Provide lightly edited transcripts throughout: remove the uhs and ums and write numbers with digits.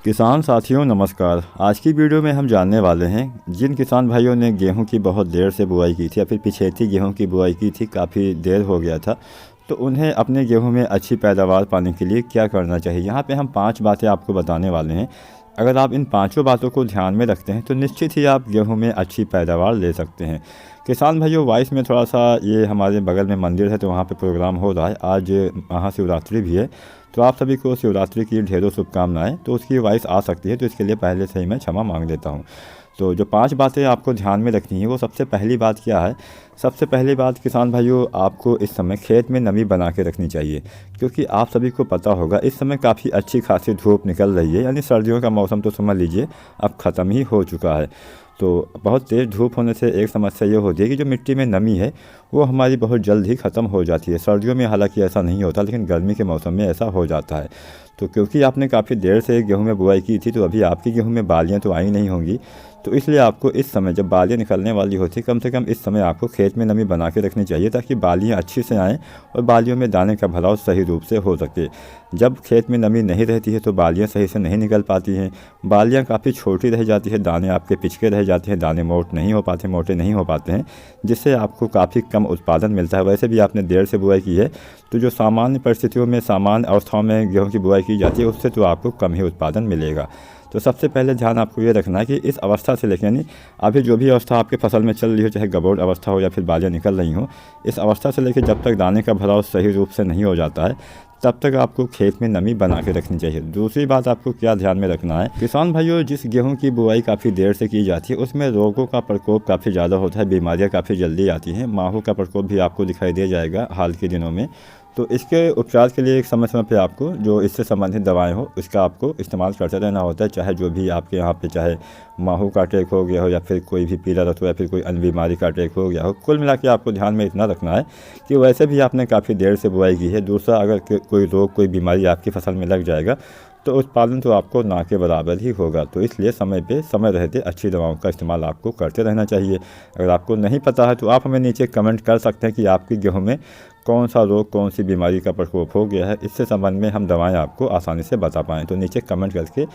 किसान साथियों नमस्कार। आज की वीडियो में हम जानने वाले हैं जिन किसान भाइयों ने गेहूं की बहुत देर से बुआई की थी या फिर पिछेती गेहूं की बुआई की थी, काफ़ी देर हो गया था, तो उन्हें अपने गेहूं में अच्छी पैदावार पाने के लिए क्या करना चाहिए। यहाँ पे हम 5 बातें आपको बताने वाले हैं। अगर आप इन पाँचों बातों को ध्यान में रखते हैं तो निश्चित ही आप गेहूं में अच्छी पैदावार ले सकते हैं। किसान भाइयों, वॉइस में थोड़ा सा ये हमारे बगल में मंदिर है तो वहाँ पे प्रोग्राम हो रहा है। आज महाशिवरात्रि भी है, तो आप सभी को शिवरात्रि की ढेरों शुभकामनाएं। तो उसकी वॉइस आ सकती है, तो इसके लिए पहले से ही मैं क्षमा मांग लेता हूँ। तो जो 5 बातें आपको ध्यान में रखनी है, वो सबसे पहली बात क्या है। सबसे पहली बात किसान भाइयों, आपको इस समय खेत में नमी बना के रखनी चाहिए, क्योंकि आप सभी को पता होगा इस समय काफ़ी अच्छी खासी धूप निकल रही है। यानी सर्दियों का मौसम तो समझ लीजिए अब ख़त्म ही हो चुका है। तो बहुत तेज़ धूप होने से एक समस्या ये होती है कि जो मिट्टी में नमी है वो हमारी बहुत जल्द ही ख़त्म हो जाती है। सर्दियों में हालांकि ऐसा नहीं होता, लेकिन गर्मी के मौसम में ऐसा हो जाता है। तो क्योंकि आपने काफ़ी देर से गेहूं में बुआई की थी, तो अभी आपकी गेहूं में बालियां तो आई नहीं होंगी, तो इसलिए आपको इस समय जब बालियां निकलने वाली होती, कम से कम इस समय आपको खेत में नमी बना के रखनी चाहिए, ताकि बालियां अच्छी से आएँ और बालियों में दाने का भराव सही रूप से हो सके। जब खेत में नमी नहीं रहती है तो बालियां सही से नहीं निकल पाती हैं, बालियां काफ़ी छोटी रह जाती है, दाने आपके पिचके रह जाते हैं, दाने मोटे नहीं हो पाते हैं, जिससे आपको काफ़ी कम उत्पादन मिलता है। वैसे भी आपने देर से बुआई की है, तो जो सामान्य परिस्थितियों में, सामान्य अवस्थाओं में गेहूं की बुआई की जाती है, उससे तो आपको कम ही उत्पादन मिलेगा। तो सबसे पहले ध्यान आपको ये रखना है कि इस अवस्था से लेकर, यानी अभी जो भी अवस्था आपके फसल में चल रही हो, चाहे गबोड़ अवस्था हो या फिर बालियाँ निकल रही हो, इस अवस्था से लेकर जब तक दाने का भराव सही रूप से नहीं हो जाता है, तब तक आपको खेत में नमी बना के रखनी चाहिए। दूसरी बात आपको क्या ध्यान में रखना है, किसान भाइयों, जिस गेहूं की बुआई काफ़ी देर से की जाती है उसमें रोगों का प्रकोप काफ़ी ज़्यादा होता है, बीमारियां काफ़ी जल्दी आती हैं। माहों का प्रकोप भी आपको दिखाई दे जाएगा हाल के दिनों में। तो इसके उपचार के लिए एक समय समय पे आपको जो इससे संबंधित दवाएं हो, इसका आपको इस्तेमाल करते रहना होता है। चाहे जो भी आपके यहाँ पे, चाहे माहू का अटैक हो गया हो या फिर कोई भी पीला रत हो या फिर कोई अन्य बीमारी का अटैक हो गया हो, कुल मिला के आपको ध्यान में इतना रखना है कि वैसे भी आपने काफ़ी देर से बुआई की है। दूसरा, अगर कोई रोग, कोई बीमारी आपकी फसल में लग जाएगा तो उत्पादन तो आपको ना के बराबर ही होगा। तो इसलिए समय पे, समय रहते अच्छी दवाओं का इस्तेमाल आपको करते रहना चाहिए। अगर आपको नहीं पता है तो आप हमें नीचे कमेंट कर सकते हैं कि आपकी गेहूं में कौन सा रोग, कौन सी बीमारी का प्रकोप हो गया है। इससे संबंध में हम दवाएं आपको आसानी से बता पाएँ, तो नीचे कमेंट करके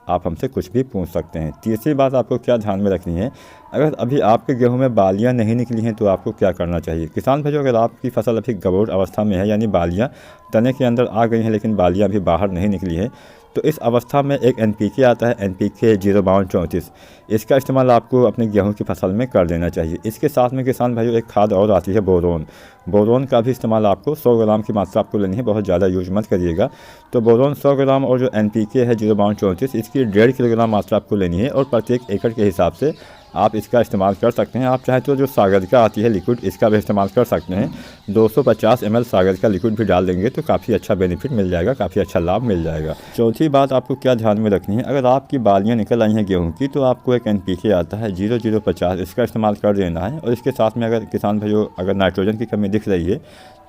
आप हमसे कुछ भी पूछ सकते हैं। तीसरी बात आपको क्या ध्यान में रखनी है, अगर अभी आपके गेहूं में बालियां नहीं निकली हैं तो आपको क्या करना चाहिए। किसान भाइयों, अगर आपकी फसल अभी गबोड़ अवस्था में है, यानी बालियां तने के अंदर आ गई हैं लेकिन बालियां अभी बाहर नहीं निकली हैं, तो इस अवस्था में एक NPK आता है, NPK 05234, इसका इस्तेमाल आपको अपने गेहूं की फसल में कर देना चाहिए। इसके साथ में किसान भाइयों एक खाद और आती है, बोरोन। बोरोन का भी इस्तेमाल आपको 100 ग्राम की मात्रा आपको लेनी है, बहुत ज़्यादा यूज मत करिएगा। तो बोरोन 100 ग्राम और जो NPK है 05234, इसकी 1.5 किलोग्राम मात्रा आपको लेनी है, और प्रत्येक एकड़ के हिसाब से आप इसका इस्तेमाल कर सकते हैं। आप चाहे तो जो सागर का आती है लिक्विड, इसका भी इस्तेमाल कर सकते हैं। 250 ml सागर का लिक्विड भी डाल देंगे तो काफ़ी अच्छा बेनिफिट मिल जाएगा, काफ़ी अच्छा लाभ मिल जाएगा। चौथी बात आपको क्या ध्यान में रखनी है, अगर आपकी बालियां निकल आई हैं गेहूं की, तो आपको एक NPK आता है 0050, इसका इस्तेमाल कर देना है। और इसके साथ में अगर किसान भाइयों, अगर नाइट्रोजन की कमी दिख रही है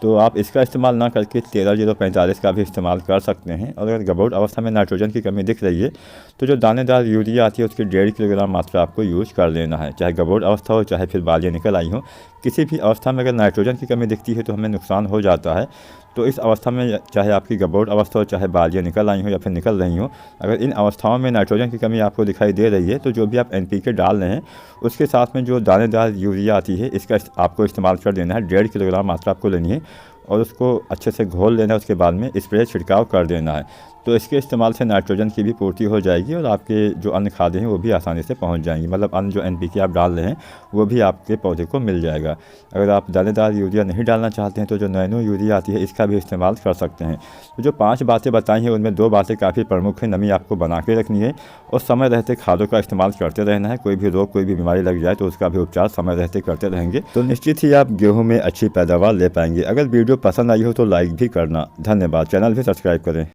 तो आप इसका इस्तेमाल ना करके 13045 का भी इस्तेमाल कर सकते हैं। और अगर गबोड़ अवस्था में नाइट्रोजन की कमी दिख रही है तो जो दानेदार यूरिया आती है उसकी 1.5 किलोग्राम मात्रा आपको यूज़ कर लेना है। चाहे गबोड़ अवस्था हो, चाहे फिर बालियाँ निकल आई हो, किसी भी अवस्था में अगर नाइट्रोजन की कमी दिखती है तो हमें नुकसान हो जाता है। तो इस अवस्था में, चाहे आपकी गबोड़ अवस्था हो, चाहे बालियाँ निकल आई हो या फिर निकल रही हो, अगर इन अवस्थाओं में नाइट्रोजन की कमी आपको दिखाई दे रही है तो जो भी आप NPK डाल रहे हैं उसके साथ में जो दानेदार यूरिया आती है, इसका आपको इस्तेमाल कर देना है। 1.5 किलोग्राम मात्रा आपको लेनी है और उसको अच्छे से घोल लेना है। उसके बाद में स्प्रे छिड़काव कर देना है। तो इसके इस्तेमाल से नाइट्रोजन की भी पूर्ति हो जाएगी और आपके जो अन्य खादें हैं वो भी आसानी से पहुंच जाएंगी। मतलब अन्य जो NPK आप डाल रहे हैं वो भी आपके पौधे को मिल जाएगा। अगर आप दानेदार यूरिया नहीं डालना चाहते हैं तो जो नैनो यूरिया आती है इसका भी इस्तेमाल कर सकते हैं। तो जो 5 बातें बताई हैं उनमें 2 बातें काफ़ी प्रमुख हैं। नमी आपको बना के रखनी है और समय रहते खादों का इस्तेमाल करते रहना है। कोई भी रोग, कोई भी बीमारी लग जाए तो उसका भी उपचार समय रहते करते रहेंगे तो निश्चित ही आप गेहूँ में अच्छी पैदावार ले पाएंगे। अगर वीडियो पसंद आई हो तो लाइक भी करना। धन्यवाद। चैनल भी सब्सक्राइब करें।